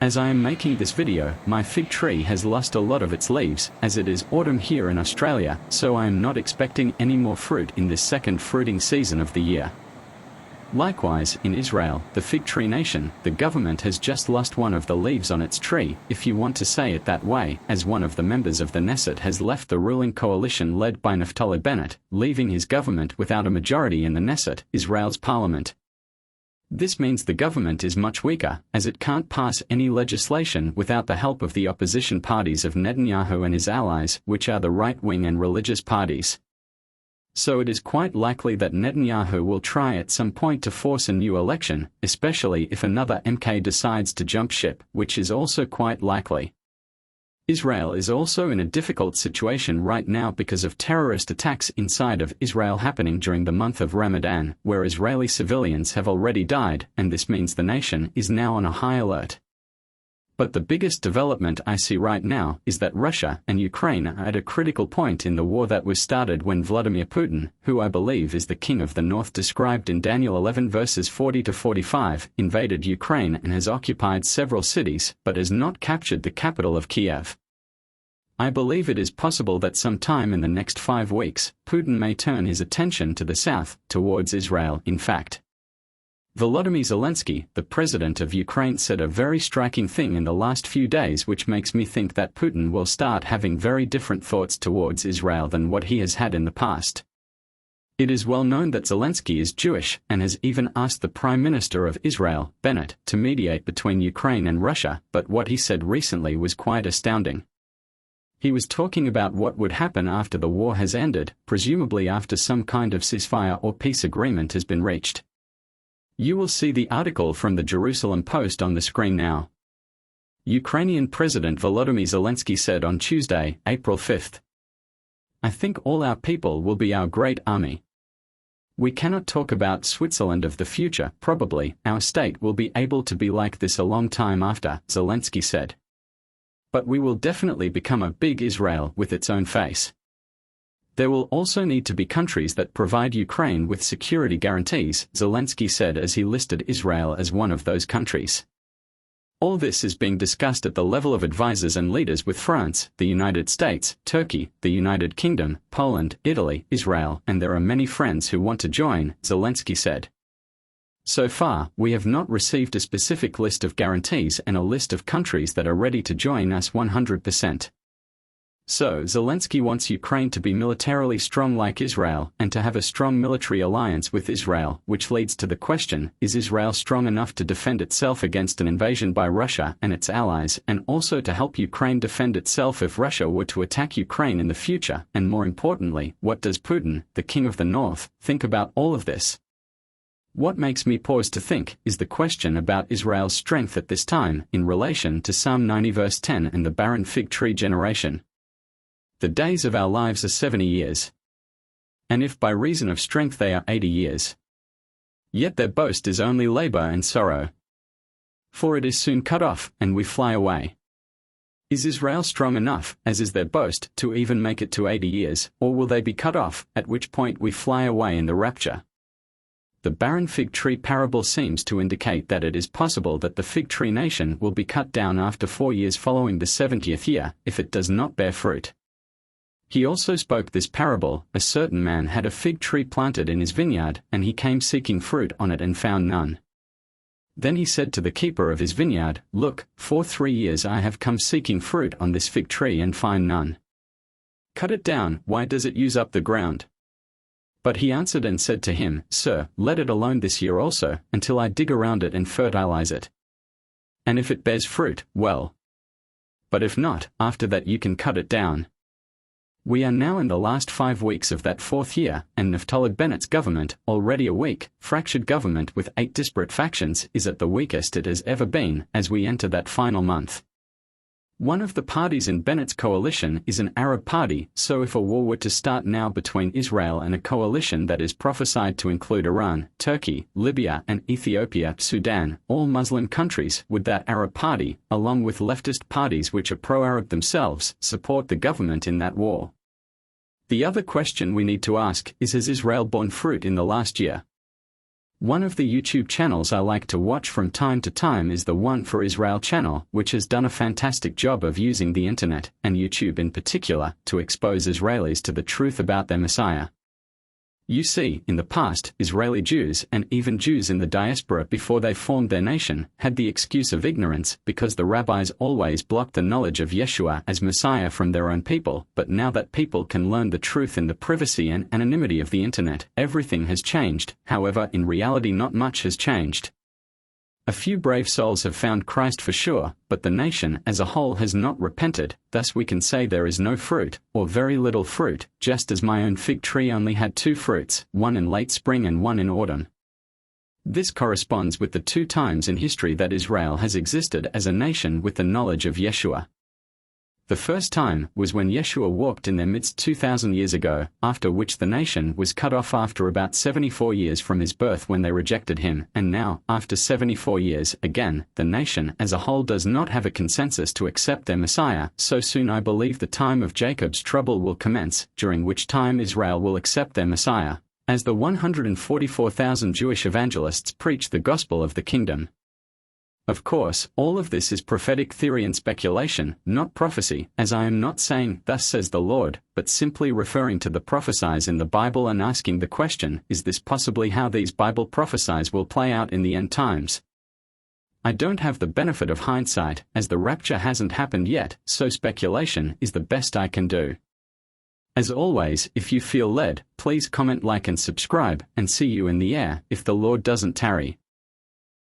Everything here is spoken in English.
As I am making this video, my fig tree has lost a lot of its leaves, as it is autumn here in Australia, so I am not expecting any more fruit in this second fruiting season of the year. Likewise, in Israel, the fig tree nation, the government has just lost one of the leaves on its tree, if you want to say it that way, as one of the members of the Knesset has left the ruling coalition led by Naftali Bennett, leaving his government without a majority in the Knesset, Israel's parliament. This means the government is much weaker, as it can't pass any legislation without the help of the opposition parties of Netanyahu and his allies, which are the right-wing and religious parties. So it is quite likely that Netanyahu will try at some point to force a new election, especially if another MK decides to jump ship, which is also quite likely. Israel is also in a difficult situation right now because of terrorist attacks inside of Israel happening during the month of Ramadan, where Israeli civilians have already died, and this means the nation is now on a high alert. But the biggest development I see right now is that Russia and Ukraine are at a critical point in the war that was started when Vladimir Putin, who I believe is the king of the north described in Daniel 11 verses 40 to 45, invaded Ukraine and has occupied several cities, but has not captured the capital of Kiev. I believe it is possible that sometime in the next 5 weeks, Putin may turn his attention to the south, towards Israel, in fact. Volodymyr Zelensky, the president of Ukraine, said a very striking thing in the last few days which makes me think that Putin will start having very different thoughts towards Israel than what he has had in the past. It is well known that Zelensky is Jewish and has even asked the Prime Minister of Israel, Bennett, to mediate between Ukraine and Russia, but what he said recently was quite astounding. He was talking about what would happen after the war has ended, presumably after some kind of ceasefire or peace agreement has been reached. You will see the article from the Jerusalem Post on the screen now. Ukrainian President Volodymyr Zelensky said on Tuesday, April 5. I think all our people will be our great army. We cannot talk about Switzerland of the future, probably, our state will be able to be like this a long time after, Zelensky said. But we will definitely become a big Israel with its own face. There will also need to be countries that provide Ukraine with security guarantees, Zelensky said as he listed Israel as one of those countries. All this is being discussed at the level of advisors and leaders with France, the United States, Turkey, the United Kingdom, Poland, Italy, Israel, and there are many friends who want to join, Zelensky said. So far, we have not received a specific list of guarantees and a list of countries that are ready to join us 100%. So Zelensky wants Ukraine to be militarily strong like Israel and to have a strong military alliance with Israel, which leads to the question, is Israel strong enough to defend itself against an invasion by Russia and its allies, and also to help Ukraine defend itself if Russia were to attack Ukraine in the future, and more importantly, what does Putin, the king of the north, think about all of this? What makes me pause to think is the question about Israel's strength at this time in relation to Psalm 90 verse 10 and the barren fig tree generation. The days of our lives are 70 years. And if by reason of strength they are 80 years. Yet their boast is only labor and sorrow. For it is soon cut off, and we fly away. Is Israel strong enough, as is their boast, to even make it to 80 years, or will they be cut off, at which point we fly away in the rapture? The barren fig tree parable seems to indicate that it is possible that the fig tree nation will be cut down after 4 years following the 70th year, if it does not bear fruit. He also spoke this parable, a certain man had a fig tree planted in his vineyard, and he came seeking fruit on it and found none. Then he said to the keeper of his vineyard, Look, for 3 years I have come seeking fruit on this fig tree and find none. Cut it down, why does it use up the ground? But he answered and said to him, Sir, let it alone this year also, until I dig around it and fertilize it. And if it bears fruit, well. But if not, after that you can cut it down. We are now in the last 5 weeks of that 4th year, and Naftali Bennett's government, already a weak, fractured government with 8 disparate factions, is at the weakest it has ever been as we enter that final month. One of the parties in Bennett's coalition is an Arab party, so if a war were to start now between Israel and a coalition that is prophesied to include Iran, Turkey, Libya and Ethiopia, Sudan, all Muslim countries, would that Arab party, along with leftist parties which are pro-Arab themselves, support the government in that war? The other question we need to ask is, has Israel borne fruit in the last year? One of the YouTube channels I like to watch from time to time is the One for Israel channel, which has done a fantastic job of using the internet, and YouTube in particular, to expose Israelis to the truth about their Messiah. You see, in the past, Israeli Jews, and even Jews in the diaspora before they formed their nation, had the excuse of ignorance because the rabbis always blocked the knowledge of Yeshua as Messiah from their own people. But now that people can learn the truth in the privacy and anonymity of the internet, everything has changed. However, in reality not much has changed. A few brave souls have found Christ for sure, but the nation as a whole has not repented. Thus we can say there is no fruit, or very little fruit, just as my own fig tree only had 2 fruits, one in late spring and one in autumn. This corresponds with the 2 times in history that Israel has existed as a nation with the knowledge of Yeshua. The first time was when Yeshua walked in their midst 2,000 years ago, after which the nation was cut off after about 74 years from his birth when they rejected him, and now, after 74 years, again, the nation as a whole does not have a consensus to accept their Messiah. So soon I believe the time of Jacob's trouble will commence, during which time Israel will accept their Messiah, as the 144,000 Jewish evangelists preach the gospel of the kingdom. Of course, all of this is prophetic theory and speculation, not prophecy, as I am not saying, "Thus says the Lord," but simply referring to the prophecies in the Bible and asking the question, is this possibly how these Bible prophecies will play out in the end times? I don't have the benefit of hindsight, as the rapture hasn't happened yet, so speculation is the best I can do. As always, if you feel led, please comment, like and subscribe, and see you in the air, if the Lord doesn't tarry.